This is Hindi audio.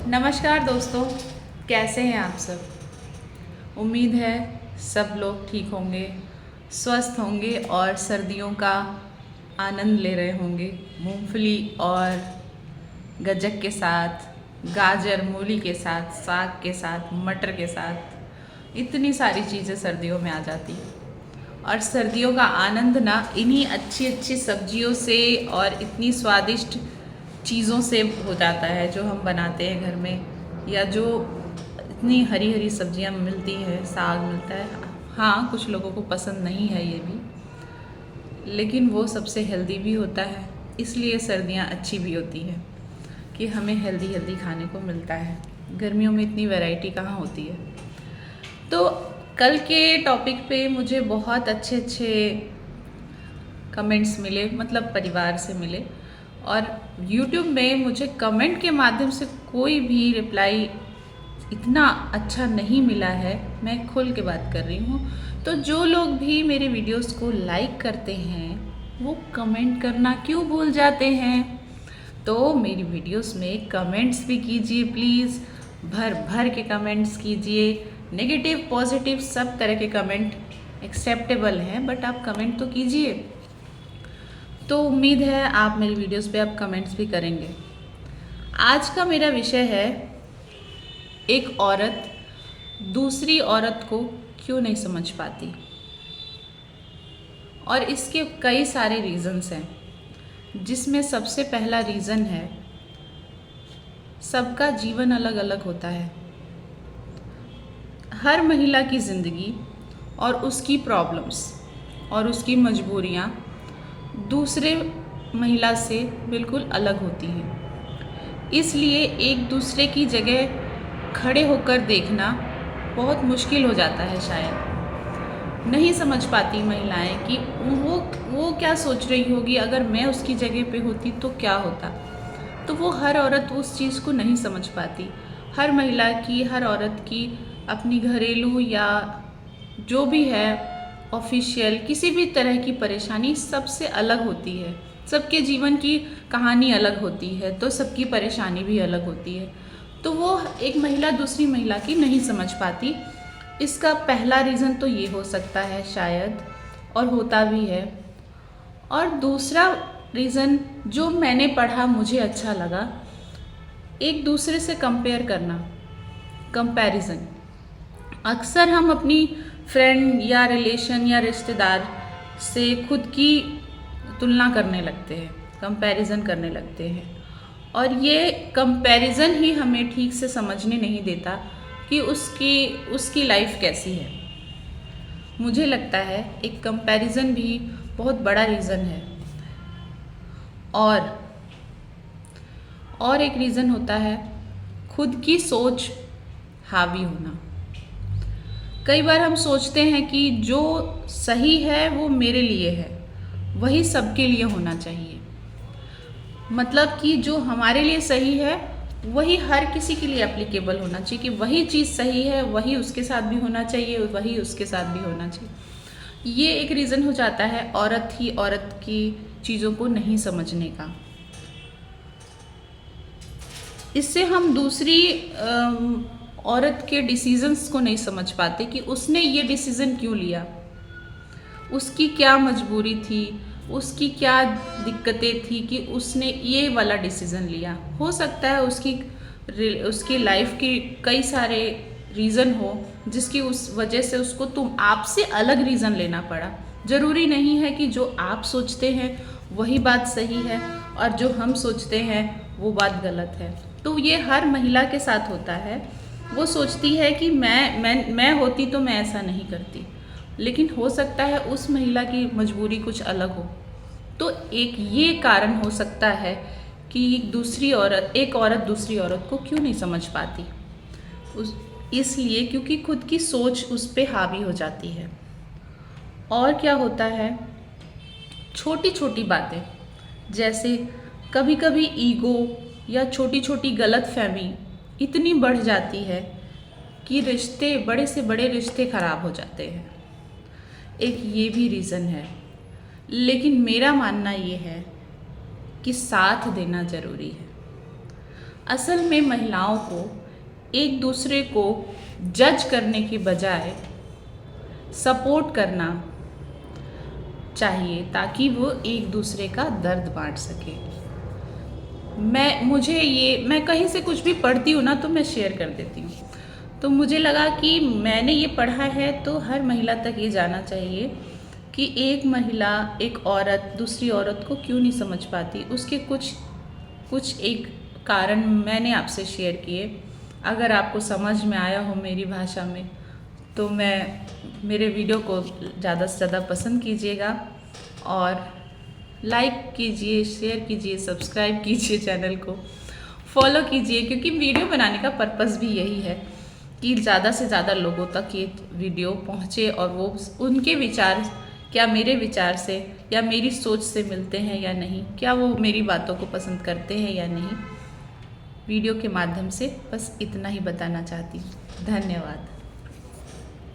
नमस्कार दोस्तों, कैसे हैं आप सब। उम्मीद है सब लोग ठीक होंगे, स्वस्थ होंगे और सर्दियों का आनंद ले रहे होंगे। मूंगफली और गज्जक के साथ, गाजर मूली के साथ, साग के साथ, मटर के साथ, इतनी सारी चीज़ें सर्दियों में आ जाती हैं। और सर्दियों का आनंद ना इन्हीं अच्छी अच्छी सब्जियों से और इतनी स्वादिष्ट चीज़ों से हो जाता है जो हम बनाते हैं घर में, या जो इतनी हरी हरी सब्जियां मिलती है, साग मिलता है। हाँ, कुछ लोगों को पसंद नहीं है ये भी, लेकिन वो सबसे हेल्दी भी होता है। इसलिए सर्दियां अच्छी भी होती हैं कि हमें हेल्दी हेल्दी खाने को मिलता है। गर्मियों में इतनी वैरायटी कहाँ होती है। तो कल के टॉपिक पे मुझे बहुत अच्छे अच्छे कमेंट्स मिले, मतलब परिवार से मिले, और YouTube में मुझे कमेंट के माध्यम से कोई भी रिप्लाई इतना अच्छा नहीं मिला है। मैं खुल के बात कर रही हूँ। तो जो लोग भी मेरे वीडियोस को लाइक करते हैं वो कमेंट करना क्यों भूल जाते हैं। तो मेरी वीडियोस में कमेंट्स भी कीजिए प्लीज़, भर भर के कमेंट्स कीजिए। नेगेटिव पॉजिटिव सब तरह के कमेंट एक्सेप्टेबल हैं, बट आप कमेंट तो कीजिए। तो उम्मीद है आप मेरी वीडियोस पे आप कमेंट्स भी करेंगे। आज का मेरा विषय है, एक औरत दूसरी औरत को क्यों नहीं समझ पाती। और इसके कई सारे रीज़न्स हैं, जिसमें सबसे पहला रीज़न है, सबका जीवन अलग अलग होता है। हर महिला की ज़िंदगी और उसकी प्रॉब्लम्स और उसकी मजबूरियाँ दूसरे महिला से बिल्कुल अलग होती हैं। इसलिए एक दूसरे की जगह खड़े होकर देखना बहुत मुश्किल हो जाता है। शायद नहीं समझ पाती महिलाएं कि वो क्या सोच रही होगी, अगर मैं उसकी जगह पे होती तो क्या होता। तो वो हर औरत उस चीज़ को नहीं समझ पाती। हर महिला की, हर औरत की अपनी घरेलू या जो भी है ऑफिशियल किसी भी तरह की परेशानी सबसे अलग होती है। सबके जीवन की कहानी अलग होती है, तो सबकी परेशानी भी अलग होती है। तो वो एक महिला दूसरी महिला की नहीं समझ पाती। इसका पहला रीज़न तो ये हो सकता है शायद, और होता भी है। और दूसरा रीज़न जो मैंने पढ़ा, मुझे अच्छा लगा, एक दूसरे से कंपेयर करना, कंपैरिजन। अक्सर हम अपनी फ्रेंड या रिलेशन या रिश्तेदार से खुद की तुलना करने लगते हैं, कंपैरिजन करने लगते हैं। और ये कंपैरिजन ही हमें ठीक से समझने नहीं देता कि उसकी लाइफ कैसी है। मुझे लगता है एक कंपैरिजन भी बहुत बड़ा रीज़न है। और एक रीज़न होता है खुद की सोच हावी होना। कई बार हम सोचते हैं कि जो सही है वो मेरे लिए है, वही सबके लिए होना चाहिए। मतलब कि जो हमारे लिए सही है वही हर किसी के लिए एप्लीकेबल होना चाहिए, कि वही चीज़ सही है वही उसके साथ भी होना चाहिए, वही उसके साथ भी होना चाहिए। ये एक रीज़न हो जाता है औरत ही औरत की चीज़ों को नहीं समझने का। इससे हम दूसरी औरत के डिसीजंस को नहीं समझ पाते कि उसने ये डिसीज़न क्यों लिया, उसकी क्या मजबूरी थी, उसकी क्या दिक्कतें थी कि उसने ये वाला डिसीज़न लिया। हो सकता है उसकी लाइफ की कई सारे रीज़न हो जिसकी उस वजह से उसको आपसे अलग रीज़न लेना पड़ा। ज़रूरी नहीं है कि जो आप सोचते हैं वही बात सही है और जो हम सोचते हैं वो बात गलत है। तो ये हर महिला के साथ होता है। वो सोचती है कि मैं होती तो मैं ऐसा नहीं करती, लेकिन हो सकता है उस महिला की मजबूरी कुछ अलग हो। तो एक ये कारण हो सकता है कि एक औरत दूसरी औरत को क्यों नहीं समझ पाती। इसलिए क्योंकि खुद की सोच उस पर हावी हो जाती है। और क्या होता है, छोटी छोटी बातें, जैसे कभी कभी ईगो या छोटी छोटी गलतफहमी इतनी बढ़ जाती है कि रिश्ते, बड़े से बड़े रिश्ते खराब हो जाते हैं। एक ये भी रीज़न है। लेकिन मेरा मानना ये है कि साथ देना ज़रूरी है। असल में महिलाओं को एक दूसरे को जज करने के बजाय सपोर्ट करना चाहिए ताकि वो एक दूसरे का दर्द बांट सके। मैं कहीं से कुछ भी पढ़ती हूँ ना तो मैं शेयर कर देती हूँ। तो मुझे लगा कि मैंने ये पढ़ा है तो हर महिला तक ये जाना चाहिए कि एक महिला, एक औरत दूसरी औरत को क्यों नहीं समझ पाती। उसके कुछ एक कारण मैंने आपसे शेयर किए। अगर आपको समझ में आया हो मेरी भाषा में तो मेरे वीडियो को ज़्यादा से ज़्यादा पसंद कीजिएगा और लाइक कीजिए, शेयर कीजिए, सब्सक्राइब कीजिए, चैनल को फॉलो कीजिए, क्योंकि वीडियो बनाने का पर्पस भी यही है कि ज़्यादा से ज़्यादा लोगों तक ये वीडियो पहुँचे और वो उनके विचार क्या मेरे विचार से या मेरी सोच से मिलते हैं या नहीं, क्या वो मेरी बातों को पसंद करते हैं या नहीं। वीडियो के माध्यम से बस इतना ही बताना चाहती हूँ। धन्यवाद।